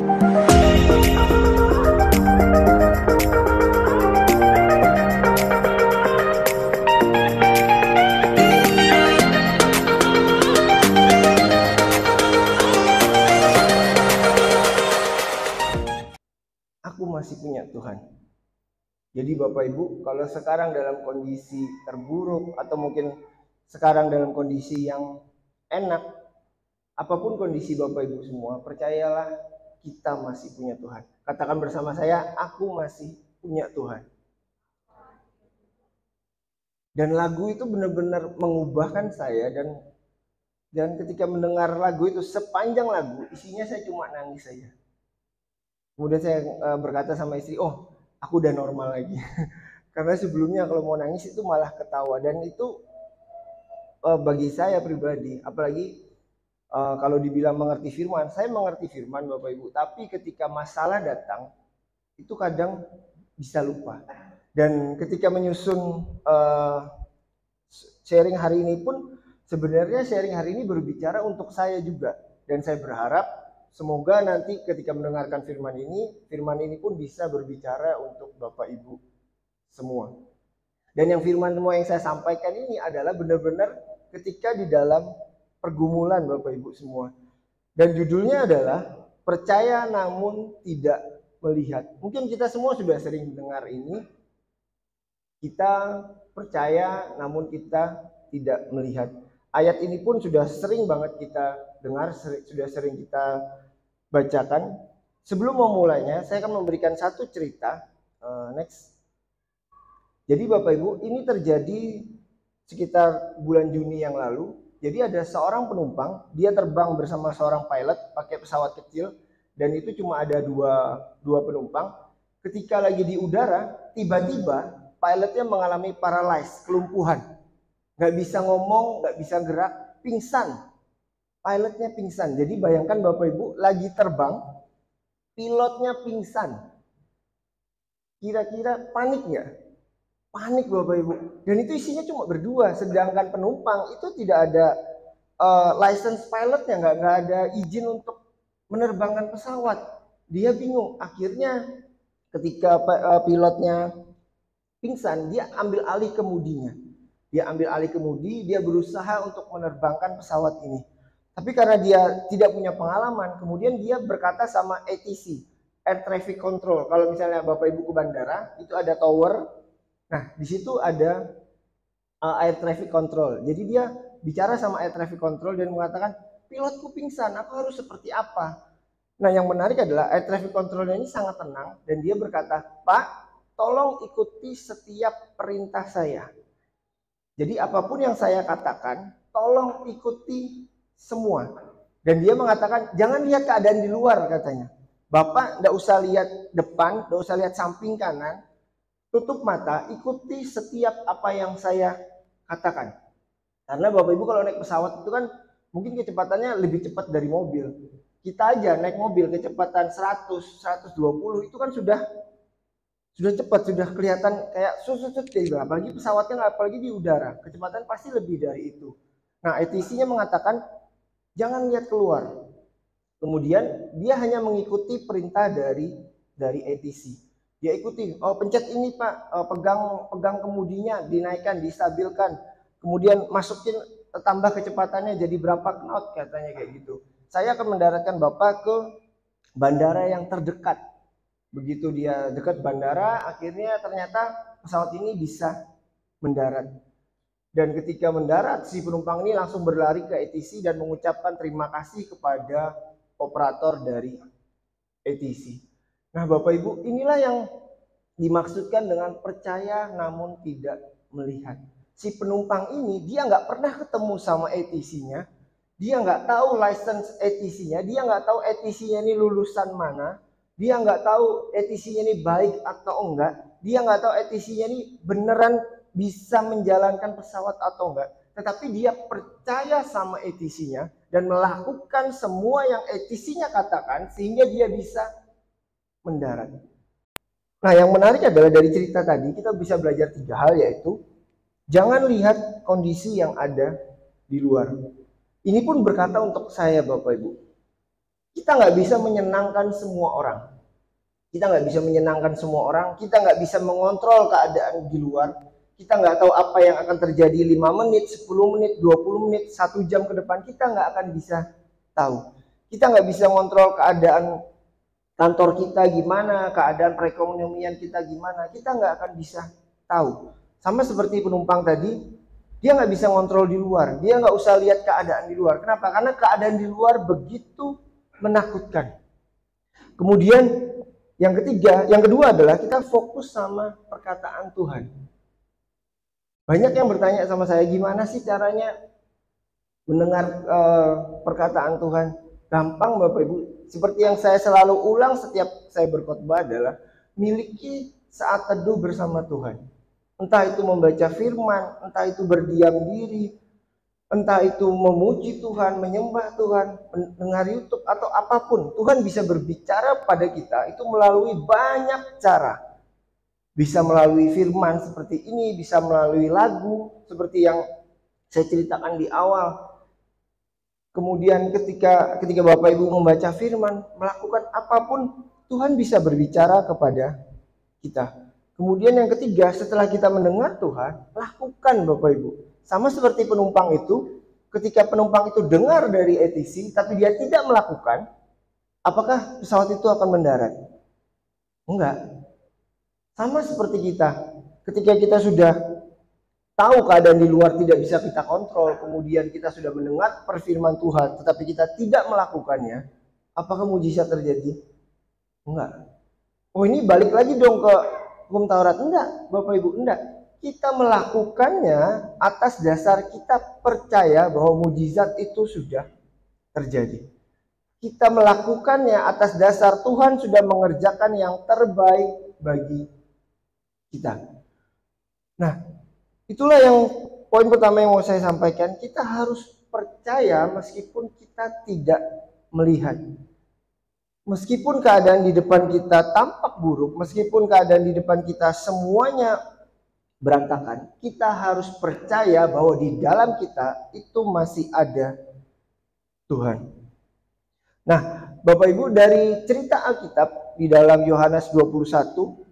Aku masih punya Tuhan. Jadi Bapak Ibu, kalau sekarang dalam kondisi terburuk atau mungkin sekarang dalam kondisi yang enak, apapun kondisi Bapak Ibu semua, percayalah kita masih punya Tuhan. Katakan bersama saya, aku masih punya Tuhan. Dan lagu itu benar-benar mengubahkan saya, dan ketika mendengar lagu itu, sepanjang lagu isinya saya cuma nangis saja. Kemudian saya berkata sama istri, oh aku udah normal lagi. Karena sebelumnya kalau mau nangis itu malah ketawa, dan itu bagi saya pribadi, apalagi kalau dibilang mengerti firman, saya mengerti firman Bapak Ibu, tapi ketika masalah datang itu kadang bisa lupa. Dan ketika menyusun sharing hari ini pun sebenarnya sharing hari ini berbicara untuk saya juga, dan saya berharap semoga nanti ketika mendengarkan firman ini pun bisa berbicara untuk Bapak Ibu semua. Dan yang firman semua yang saya sampaikan ini adalah benar-benar ketika di dalam pergumulan Bapak Ibu semua. Dan judulnya adalah percaya namun tidak melihat. Mungkin kita semua sudah sering mendengar ini. Kita percaya namun kita tidak melihat. Ayat ini pun sudah sering banget kita dengar, sudah sering kita bacakan. Sebelum memulainya, saya akan memberikan satu cerita. Next. Jadi Bapak Ibu, ini terjadi sekitar bulan Juni yang lalu. Jadi ada seorang penumpang, dia terbang bersama seorang pilot pakai pesawat kecil, dan itu cuma ada dua penumpang. Ketika lagi di udara, tiba-tiba pilotnya mengalami paralysis, kelumpuhan. Nggak bisa ngomong, nggak bisa gerak, pingsan. Pilotnya pingsan. Jadi bayangkan Bapak Ibu lagi terbang, pilotnya pingsan. Kira-kira panik nggak? Panik Bapak Ibu. Dan itu isinya cuma berdua, sedangkan penumpang itu tidak ada license pilotnya, nggak ada izin untuk menerbangkan pesawat. Dia bingung. Akhirnya ketika pilotnya pingsan, dia ambil alih kemudinya. Dia berusaha untuk menerbangkan pesawat ini. Tapi karena dia tidak punya pengalaman, kemudian dia berkata sama ATC, Air Traffic Control. Kalau misalnya Bapak Ibu ke bandara, itu ada tower. Nah, di situ ada Air Traffic Control. Jadi dia bicara sama Air Traffic Control dan mengatakan, pilotku pingsan, aku harus seperti apa? Nah, yang menarik adalah Air Traffic Controlnya ini sangat tenang, dan dia berkata, Pak, tolong ikuti setiap perintah saya. Jadi apapun yang saya katakan, tolong ikuti semua. Dan dia mengatakan, jangan lihat keadaan di luar katanya. Bapak tidak usah lihat depan, tidak usah lihat samping kanan, tutup mata, ikuti setiap apa yang saya katakan. Karena Bapak Ibu kalau naik pesawat itu kan mungkin kecepatannya lebih cepat dari mobil. Kita aja naik mobil kecepatan 100, 120 itu kan sudah cepat, sudah kelihatan kayak susut gitu. Apalagi pesawatnya, apalagi di udara, kecepatan pasti lebih dari itu. Nah, ATC-nya mengatakan jangan lihat keluar. Kemudian dia hanya mengikuti perintah dari ATC. Dia ikuti, oh pencet ini Pak, pegang kemudinya, dinaikkan, distabilkan. Kemudian masukin, tambah kecepatannya jadi berapa knot katanya kayak gitu. Saya akan mendaratkan Bapak ke bandara yang terdekat. Begitu dia dekat bandara, akhirnya ternyata pesawat ini bisa mendarat. Dan ketika mendarat, si penumpang ini langsung berlari ke ATC dan mengucapkan terima kasih kepada operator dari ATC. Nah Bapak Ibu, inilah yang dimaksudkan dengan percaya namun tidak melihat. Si penumpang ini, dia nggak pernah ketemu sama ATC-nya, dia nggak tahu license ATC-nya, dia nggak tahu ATC-nya ini lulusan mana, dia nggak tahu ATC-nya ini baik atau enggak, dia nggak tahu ATC-nya ini beneran bisa menjalankan pesawat atau enggak. Tetapi dia percaya sama ATC-nya dan melakukan semua yang ATC-nya katakan sehingga dia bisa mendarat. Nah, yang menarik adalah dari cerita tadi kita bisa belajar 3 hal, yaitu jangan lihat kondisi yang ada di luar. Ini pun berkata untuk saya Bapak Ibu. Kita nggak bisa menyenangkan semua orang. Kita nggak bisa menyenangkan semua orang. Kita nggak bisa mengontrol keadaan di luar. Kita nggak tahu apa yang akan terjadi 5 menit, 10 menit, 20 menit, 1 jam ke depan. Kita nggak akan bisa tahu. Kita nggak bisa mengontrol keadaan kantor kita gimana, keadaan perekonomian kita gimana. Kita nggak akan bisa tahu. Sama seperti penumpang tadi, dia nggak bisa ngontrol di luar. Dia nggak usah lihat keadaan di luar. Kenapa? Karena keadaan di luar begitu menakutkan. Kemudian yang kedua adalah kita fokus sama perkataan Tuhan. Banyak yang bertanya sama saya, gimana sih caranya mendengar perkataan Tuhan? Gampang Bapak Ibu. Seperti yang saya selalu ulang setiap saya berkhotbah adalah miliki saat teduh bersama Tuhan. Entah itu membaca firman, entah itu berdiam diri, entah itu memuji Tuhan, menyembah Tuhan, mendengar YouTube atau apapun. Tuhan bisa berbicara pada kita itu melalui banyak cara. Bisa melalui firman seperti ini, bisa melalui lagu seperti yang saya ceritakan di awal. Kemudian ketika Bapak Ibu membaca firman, melakukan apapun, Tuhan bisa berbicara kepada kita. Kemudian yang ketiga, setelah kita mendengar Tuhan, lakukan Bapak Ibu. Sama seperti penumpang itu, ketika penumpang itu dengar dari ATC, tapi dia tidak melakukan, apakah pesawat itu akan mendarat? Enggak. Sama seperti kita, ketika kita sudah tahu keadaan di luar tidak bisa kita kontrol, kemudian kita sudah mendengar perfirman Tuhan, tetapi kita tidak melakukannya, apakah mujizat terjadi? Enggak. Oh, ini balik lagi dong ke hukum Taurat. Enggak, Bapak Ibu, enggak. Kita melakukannya atas dasar kita percaya bahwa mujizat itu sudah terjadi. Kita melakukannya atas dasar Tuhan sudah mengerjakan yang terbaik bagi kita. Nah, itulah yang poin pertama yang mau saya sampaikan. Kita harus percaya meskipun kita tidak melihat. Meskipun keadaan di depan kita tampak buruk, meskipun keadaan di depan kita semuanya berantakan, kita harus percaya bahwa di dalam kita itu masih ada Tuhan. Nah, Bapak Ibu, dari cerita Alkitab di dalam Yohanes 21,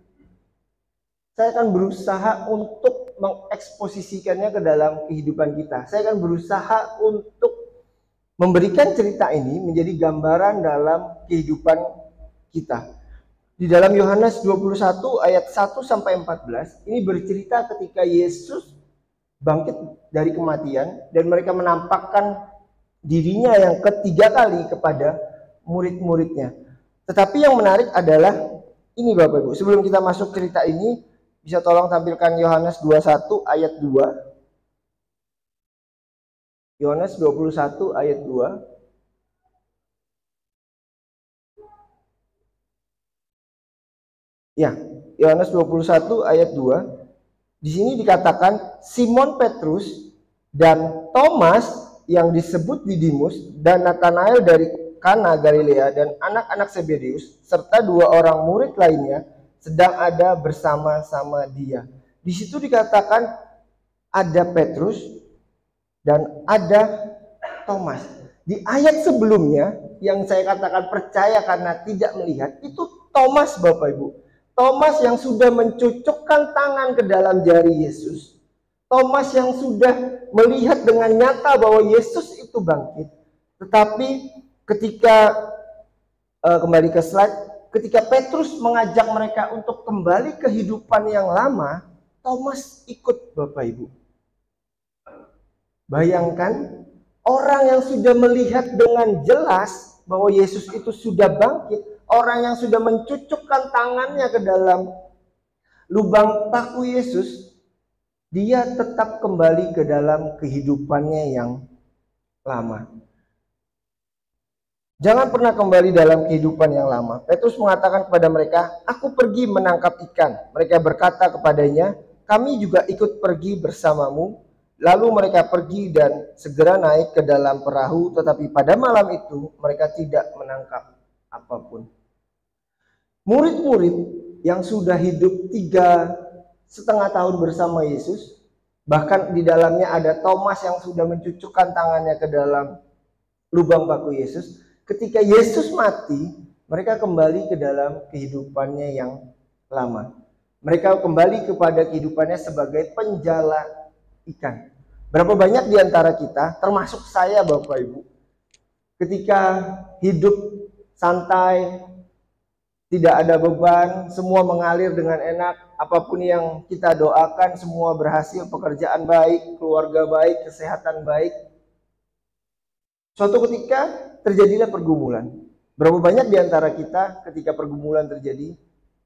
saya akan berusaha untuk mengeksposisikannya ke dalam kehidupan kita. Saya akan berusaha untuk memberikan cerita ini menjadi gambaran dalam kehidupan kita. Di dalam Yohanes 21 ayat 1 sampai 14, ini bercerita ketika Yesus bangkit dari kematian dan mereka menampakkan dirinya yang ketiga kali kepada murid-muridnya. Tetapi yang menarik adalah ini Bapak Ibu, sebelum kita masuk cerita ini, bisa tolong tampilkan Yohanes 21 ayat 2. Yohanes 21 ayat 2. Ya, Yohanes 21 ayat 2. Di sini dikatakan Simon Petrus dan Thomas yang disebut Didimus dan Nathanael dari Kana Galilea dan anak-anak Zebedeus serta 2 orang murid lainnya sedang ada bersama-sama dia. Di situ dikatakan ada Petrus dan ada Thomas. Di ayat sebelumnya yang saya katakan percaya karena tidak melihat, itu Thomas Bapak Ibu. Thomas yang sudah mencucukkan tangan ke dalam jari Yesus. Thomas yang sudah melihat dengan nyata bahwa Yesus itu bangkit. Tetapi ketika kembali ke slide, ketika Petrus mengajak mereka untuk kembali ke kehidupan yang lama, Thomas ikut Bapak Ibu. Bayangkan orang yang sudah melihat dengan jelas bahwa Yesus itu sudah bangkit, orang yang sudah mencucukkan tangannya ke dalam lubang paku Yesus, dia tetap kembali ke dalam kehidupannya yang lama. Jangan pernah kembali dalam kehidupan yang lama. Petrus mengatakan kepada mereka, "Aku pergi menangkap ikan." Mereka berkata kepadanya, "Kami juga ikut pergi bersamamu." Lalu mereka pergi dan segera naik ke dalam perahu, tetapi pada malam itu mereka tidak menangkap apapun. Murid-murid yang sudah hidup 3,5 tahun bersama Yesus, bahkan di dalamnya ada Thomas yang sudah mencucukkan tangannya ke dalam lubang paku Yesus, ketika Yesus mati, mereka kembali ke dalam kehidupannya yang lama. Mereka kembali kepada kehidupannya sebagai penjala ikan. Berapa banyak di antara kita, termasuk saya Bapak Ibu, ketika hidup santai, tidak ada beban, semua mengalir dengan enak, apapun yang kita doakan semua berhasil, pekerjaan baik, keluarga baik, kesehatan baik. Suatu ketika terjadilah pergumulan. Berapa banyak di antara kita ketika pergumulan terjadi,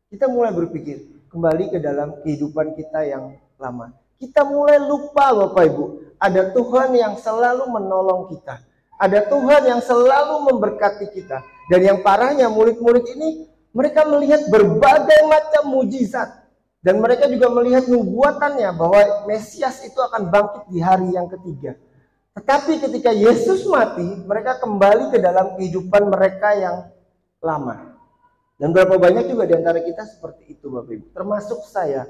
kita mulai berpikir kembali ke dalam kehidupan kita yang lama. Kita mulai lupa Bapak Ibu, ada Tuhan yang selalu menolong kita. Ada Tuhan yang selalu memberkati kita. Dan yang parahnya murid-murid ini, mereka melihat berbagai macam mujizat. Dan mereka juga melihat nubuatannya bahwa Mesias itu akan bangkit di hari yang ketiga. Tetapi ketika Yesus mati, mereka kembali ke dalam kehidupan mereka yang lama. Dan berapa banyak juga di antara kita seperti itu Bapak Ibu. Termasuk saya.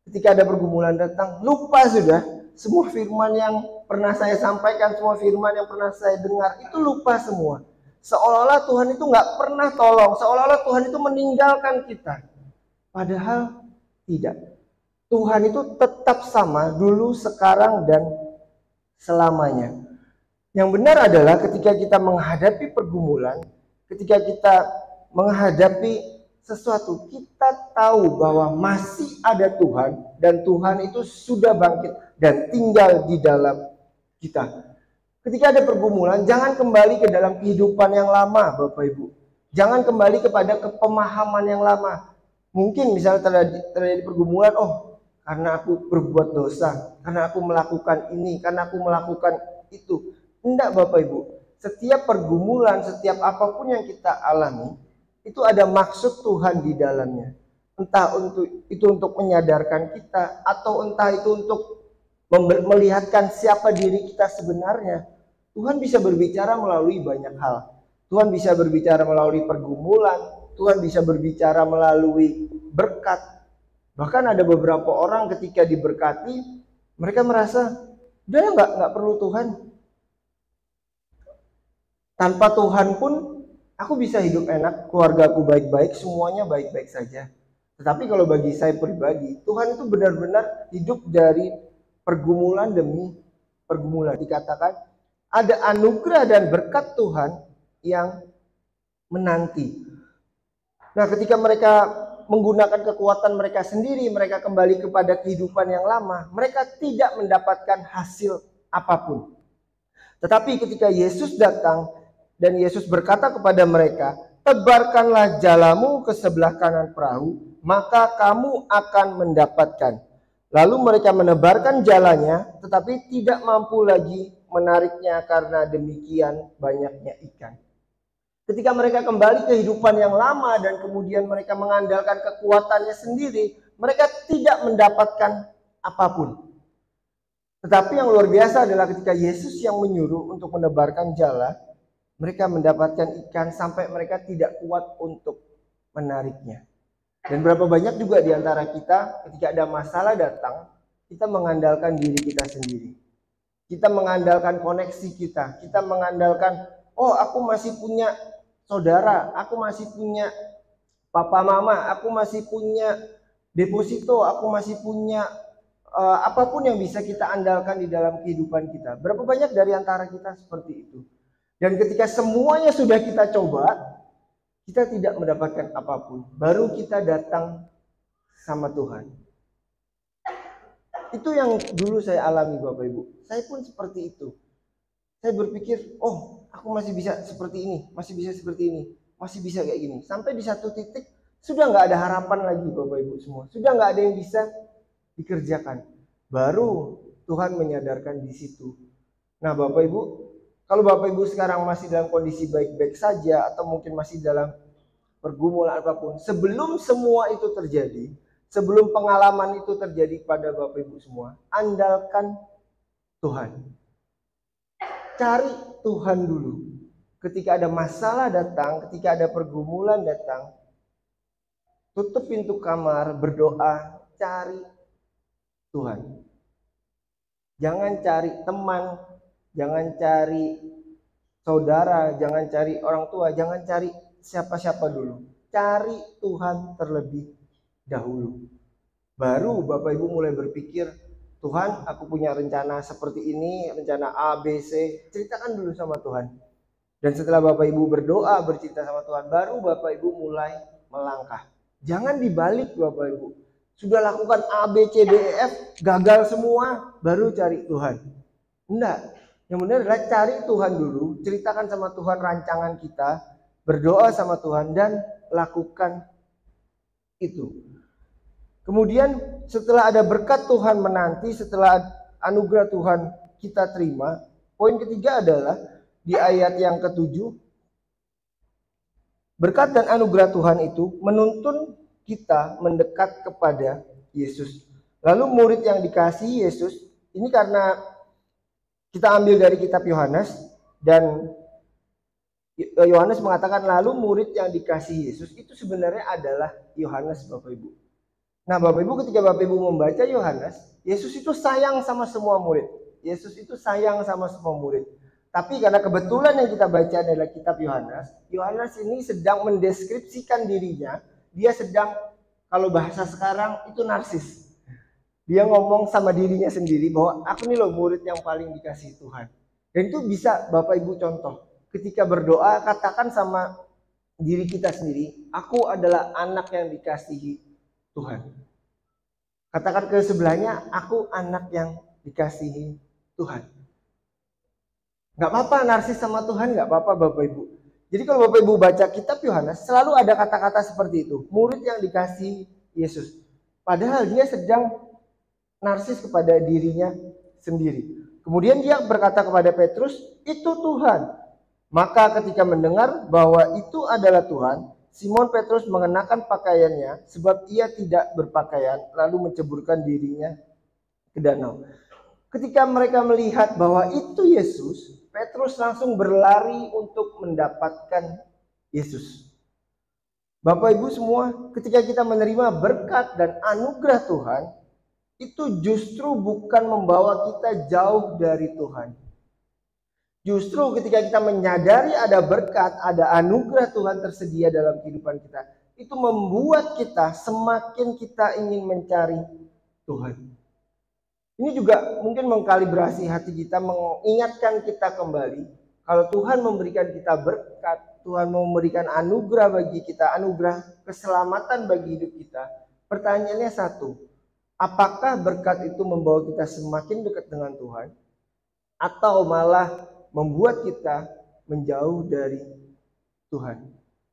Ketika ada pergumulan datang, lupa sudah semua firman yang pernah saya sampaikan, semua firman yang pernah saya dengar, itu lupa semua. Seolah-olah Tuhan itu nggak pernah tolong, seolah-olah Tuhan itu meninggalkan kita. Padahal tidak. Tuhan itu tetap sama dulu, sekarang, dan selamanya. Yang benar adalah ketika kita menghadapi pergumulan, ketika kita menghadapi sesuatu, kita tahu bahwa masih ada Tuhan dan Tuhan itu sudah bangkit dan tinggal di dalam kita. Ketika ada pergumulan, jangan kembali ke dalam kehidupan yang lama, Bapak Ibu. Jangan kembali kepada pemahaman yang lama. Mungkin misalnya terjadi pergumulan, oh karena aku berbuat dosa, karena aku melakukan ini, karena aku melakukan itu. Enggak Bapak Ibu. Setiap pergumulan, setiap apapun yang kita alami, itu ada maksud Tuhan di dalamnya. Entah untuk menyadarkan kita, atau entah itu untuk melihatkan siapa diri kita sebenarnya. Tuhan bisa berbicara melalui banyak hal. Tuhan bisa berbicara melalui pergumulan, Tuhan bisa berbicara melalui berkat. Bahkan ada beberapa orang ketika diberkati, mereka merasa, udah nggak perlu Tuhan. Tanpa Tuhan pun aku bisa hidup enak, keluarga aku baik-baik, semuanya baik-baik saja. Tetapi kalau bagi saya pribadi, Tuhan itu benar-benar hidup dari pergumulan demi pergumulan. Dikatakan ada anugerah dan berkat Tuhan yang menanti. Nah, ketika mereka menggunakan kekuatan mereka sendiri, mereka kembali kepada kehidupan yang lama, mereka tidak mendapatkan hasil apapun. Tetapi ketika Yesus datang dan Yesus berkata kepada mereka, tebarkanlah jalamu ke sebelah kanan perahu, maka kamu akan mendapatkan. Lalu mereka menebarkan jalannya, tetapi tidak mampu lagi menariknya karena demikian banyaknya ikan. Ketika mereka kembali ke kehidupan yang lama dan kemudian mereka mengandalkan kekuatannya sendiri, mereka tidak mendapatkan apapun. Tetapi yang luar biasa adalah ketika Yesus yang menyuruh untuk menebarkan jala, mereka mendapatkan ikan sampai mereka tidak kuat untuk menariknya. Dan berapa banyak juga di antara kita ketika ada masalah datang, kita mengandalkan diri kita sendiri. Kita mengandalkan koneksi kita. Kita mengandalkan, oh aku masih punya saudara, aku masih punya papa mama, aku masih punya deposito, aku masih punya apapun yang bisa kita andalkan di dalam kehidupan kita. Berapa banyak dari antara kita seperti itu? Dan ketika semuanya sudah kita coba, kita tidak mendapatkan apapun. Baru kita datang sama Tuhan. Itu yang dulu saya alami Bapak Ibu. Saya pun seperti itu. Saya berpikir, oh aku masih bisa seperti ini, masih bisa seperti ini, masih bisa kayak gini. Sampai di satu titik sudah nggak ada harapan lagi Bapak Ibu semua. Sudah nggak ada yang bisa dikerjakan. Baru Tuhan menyadarkan di situ. Nah Bapak Ibu, kalau Bapak Ibu sekarang masih dalam kondisi baik-baik saja atau mungkin masih dalam pergumulan apapun, sebelum semua itu terjadi, sebelum pengalaman itu terjadi pada Bapak Ibu semua, andalkan Tuhan. Cari Tuhan dulu. Ketika ada masalah datang, ketika ada pergumulan datang, tutup pintu kamar, berdoa, cari Tuhan. Jangan cari teman, jangan cari saudara, jangan cari orang tua, jangan cari siapa-siapa dulu. Cari Tuhan terlebih dahulu. Baru Bapak Ibu mulai berpikir, Tuhan, aku punya rencana seperti ini, rencana A, B, C. Ceritakan dulu sama Tuhan. Dan setelah Bapak Ibu berdoa, bercinta sama Tuhan, baru Bapak Ibu mulai melangkah. Jangan dibalik Bapak Ibu. Sudah lakukan A, B, C, D, E, F, gagal semua, baru cari Tuhan. Enggak. Yang benar adalah cari Tuhan dulu, ceritakan sama Tuhan rancangan kita, berdoa sama Tuhan, dan lakukan itu. Kemudian setelah ada berkat Tuhan menanti, setelah anugerah Tuhan kita terima, poin ketiga adalah di ayat yang ke-7, berkat dan anugerah Tuhan itu menuntun kita mendekat kepada Yesus. Lalu murid yang dikasihi Yesus, ini karena kita ambil dari kitab Yohanes, dan Yohanes mengatakan lalu murid yang dikasihi Yesus itu sebenarnya adalah Yohanes, Bapak Ibu. Nah, Bapak Ibu, ketika Bapak Ibu membaca Yohanes, Yesus itu sayang sama semua murid. Yesus itu sayang sama semua murid. Tapi karena kebetulan yang kita baca adalah kitab Yohanes, Yohanes ini sedang mendeskripsikan dirinya. Dia sedang, kalau bahasa sekarang itu narsis. Dia ngomong sama dirinya sendiri bahwa aku nih loh murid yang paling dikasihi Tuhan. Dan itu bisa Bapak Ibu contoh. Ketika berdoa, katakan sama diri kita sendiri, aku adalah anak yang dikasihi Tuhan. Katakan ke sebelahnya, aku anak yang dikasihi Tuhan. Gak apa-apa narsis sama Tuhan, gak apa-apa Bapak Ibu. Jadi kalau Bapak Ibu baca kitab Yohanes, selalu ada kata-kata seperti itu. Murid yang dikasihi Yesus. Padahal dia sedang narsis kepada dirinya sendiri. Kemudian dia berkata kepada Petrus, itu Tuhan. Maka ketika mendengar bahwa itu adalah Tuhan, Simon Petrus mengenakan pakaiannya sebab ia tidak berpakaian, lalu menceburkan dirinya ke danau. Ketika mereka melihat bahwa itu Yesus, Petrus langsung berlari untuk mendapatkan Yesus. Bapak Ibu semua, ketika kita menerima berkat dan anugerah Tuhan, itu justru bukan membawa kita jauh dari Tuhan. Justru ketika kita menyadari ada berkat, ada anugerah Tuhan tersedia dalam kehidupan kita, itu membuat kita semakin kita ingin mencari Tuhan. Ini juga mungkin mengkalibrasi hati kita, mengingatkan kita kembali kalau Tuhan memberikan kita berkat, Tuhan memberikan anugerah bagi kita, anugerah keselamatan bagi hidup kita. Pertanyaannya satu, apakah berkat itu membawa kita semakin dekat dengan Tuhan atau malah membuat kita menjauh dari Tuhan?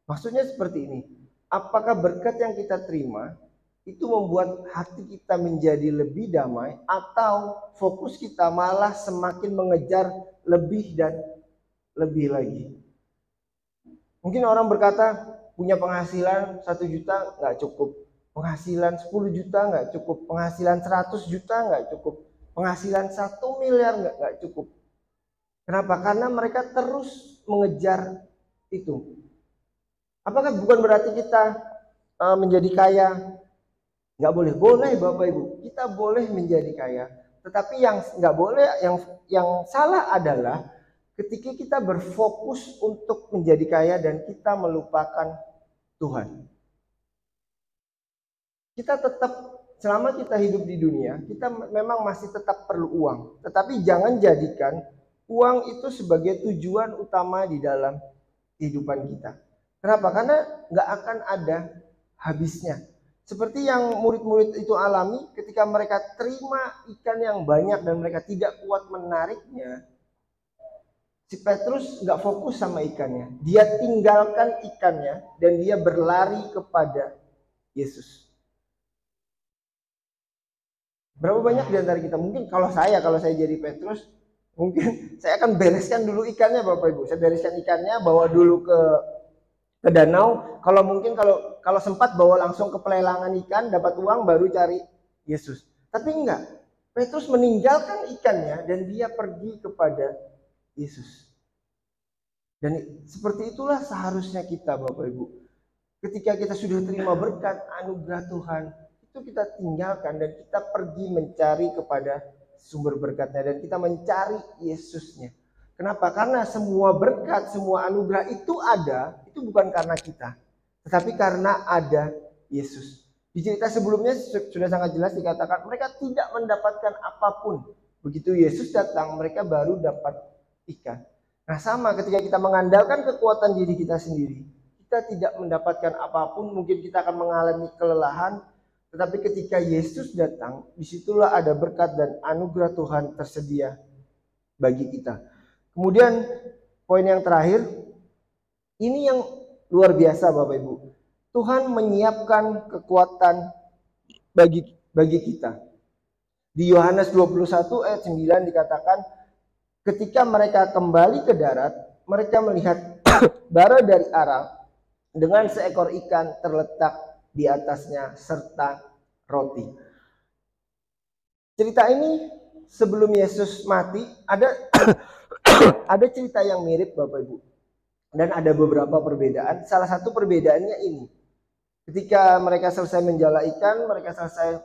Maksudnya seperti ini, apakah berkat yang kita terima itu membuat hati kita menjadi lebih damai, atau fokus kita malah semakin mengejar lebih dan lebih lagi? Mungkin orang berkata punya penghasilan 1 juta nggak cukup, penghasilan 10 juta nggak cukup, penghasilan 100 juta nggak cukup, penghasilan 1 miliar nggak cukup. Kenapa? Karena mereka terus mengejar itu. Apakah bukan berarti kita menjadi kaya? Nggak boleh. Boleh Bapak Ibu, kita boleh menjadi kaya. Tetapi yang nggak boleh, yang salah adalah ketika kita berfokus untuk menjadi kaya dan kita melupakan Tuhan. Kita tetap, selama kita hidup di dunia, kita memang masih tetap perlu uang. Tetapi jangan jadikan uang itu sebagai tujuan utama di dalam kehidupan kita. Kenapa? Karena nggak akan ada habisnya. Seperti yang murid-murid itu alami ketika mereka terima ikan yang banyak dan mereka tidak kuat menariknya. Si Petrus nggak fokus sama ikannya. Dia tinggalkan ikannya dan dia berlari kepada Yesus. Berapa banyak di antara kita, mungkin kalau saya jadi Petrus, mungkin saya akan bereskan dulu ikannya Bapak Ibu. Saya bereskan ikannya, bawa dulu ke danau. Kalau mungkin kalau sempat bawa langsung ke pelelangan ikan, dapat uang baru cari Yesus. Tapi enggak. Petrus meninggalkan ikannya dan dia pergi kepada Yesus. Dan seperti itulah seharusnya kita Bapak Ibu. Ketika kita sudah terima berkat anugerah Tuhan, itu kita tinggalkan dan kita pergi mencari kepada sumber berkatnya dan kita mencari Yesusnya. Kenapa? Karena semua berkat, semua anugerah itu ada, itu bukan karena kita, tetapi karena ada Yesus. Di cerita sebelumnya sudah sangat jelas dikatakan mereka tidak mendapatkan apapun. Begitu Yesus datang, mereka baru dapat ikan. Nah sama ketika kita mengandalkan kekuatan diri kita sendiri, kita tidak mendapatkan apapun, mungkin kita akan mengalami kelelahan, tetapi ketika Yesus datang, disitulah ada berkat dan anugerah Tuhan tersedia bagi kita. Kemudian poin yang terakhir, ini yang luar biasa Bapak Ibu. Tuhan menyiapkan kekuatan bagi kita. Di Yohanes 21 ayat 9 dikatakan, ketika mereka kembali ke darat, mereka melihat bara dari arang dengan seekor ikan terletak di atasnya serta roti. Cerita ini sebelum Yesus mati ada cerita yang mirip Bapak Ibu. Dan ada beberapa perbedaan. Salah satu perbedaannya ini. Ketika mereka selesai menjala ikan, mereka selesai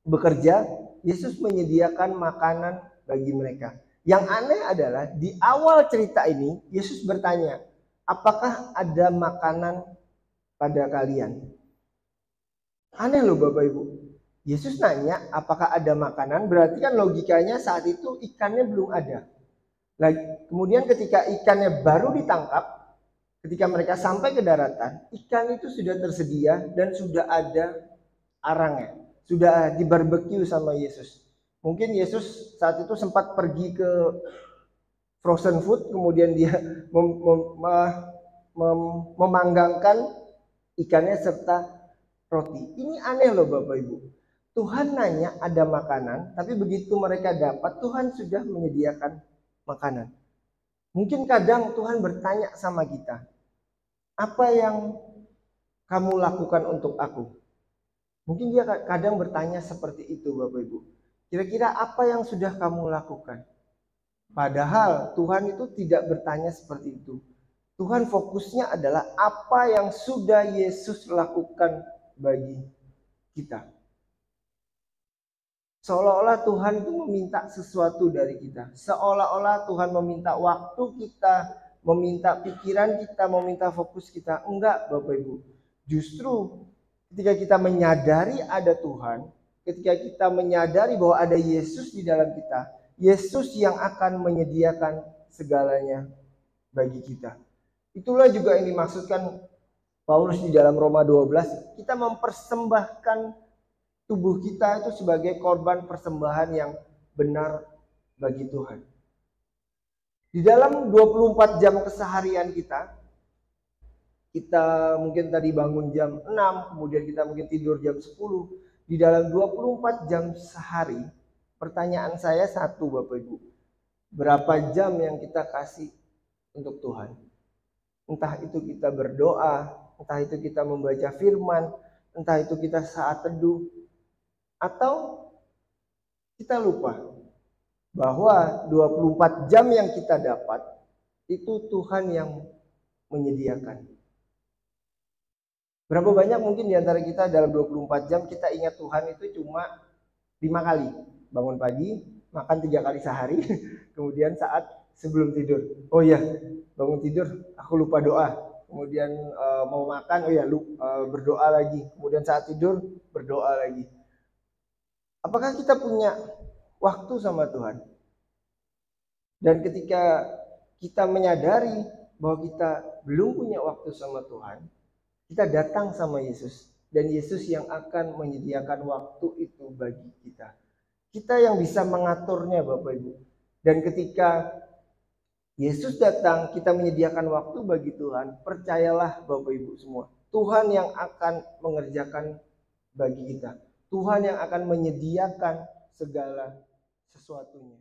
bekerja, Yesus menyediakan makanan bagi mereka. Yang aneh adalah di awal cerita ini, Yesus bertanya, apakah ada makanan pada kalian? Aneh loh Bapak Ibu. Yesus nanya apakah ada makanan, berarti kan logikanya saat itu ikannya belum ada. Kemudian ketika ikannya baru ditangkap, ketika mereka sampai ke daratan, ikan itu sudah tersedia dan sudah ada arangnya, sudah dibarbeque sama Yesus. Mungkin Yesus saat itu sempat pergi ke frozen food, kemudian dia memanggangkan ikannya serta roti. Ini aneh loh Bapak Ibu. Tuhan nanya ada makanan, tapi begitu mereka dapat, Tuhan sudah menyediakan makanan. Mungkin kadang Tuhan bertanya sama kita, apa yang kamu lakukan untuk aku? Mungkin dia kadang bertanya seperti itu Bapak Ibu. Kira-kira apa yang sudah kamu lakukan? Padahal Tuhan itu tidak bertanya seperti itu. Tuhan fokusnya adalah apa yang sudah Yesus lakukan bagi kita. Seolah-olah Tuhan itu meminta sesuatu dari kita. Seolah-olah Tuhan meminta waktu kita, meminta pikiran kita, meminta fokus kita. Enggak Bapak Ibu. Justru ketika kita menyadari ada Tuhan, ketika kita menyadari bahwa ada Yesus di dalam kita, Yesus yang akan menyediakan segalanya bagi kita. Itulah juga yang dimaksudkan Paulus di dalam Roma 12, kita mempersembahkan tubuh kita itu sebagai korban persembahan yang benar bagi Tuhan. Di dalam 24 jam keseharian kita mungkin tadi bangun jam 6, kemudian kita mungkin tidur jam 10. Di dalam 24 jam sehari, pertanyaan saya satu Bapak Ibu. Berapa jam yang kita kasih untuk Tuhan? Entah itu kita berdoa, entah itu kita membaca firman, entah itu kita saat teduh, atau kita lupa bahwa 24 jam yang kita dapat itu Tuhan yang menyediakan. Berapa banyak mungkin di antara kita dalam 24 jam kita ingat Tuhan itu cuma 5 kali. Bangun pagi, makan 3 kali sehari, kemudian saat sebelum tidur. Oh iya, bangun tidur aku lupa doa. Kemudian mau makan, oh iya berdoa lagi. Kemudian saat tidur berdoa lagi. Apakah kita punya waktu sama Tuhan? Dan ketika kita menyadari bahwa kita belum punya waktu sama Tuhan, kita datang sama Yesus. Dan Yesus yang akan menyediakan waktu itu bagi kita. Kita yang bisa mengaturnya Bapak Ibu. Dan ketika Yesus datang, kita menyediakan waktu bagi Tuhan. Percayalah Bapak Ibu semua, Tuhan yang akan mengerjakan bagi kita. Tuhan yang akan menyediakan segala sesuatunya.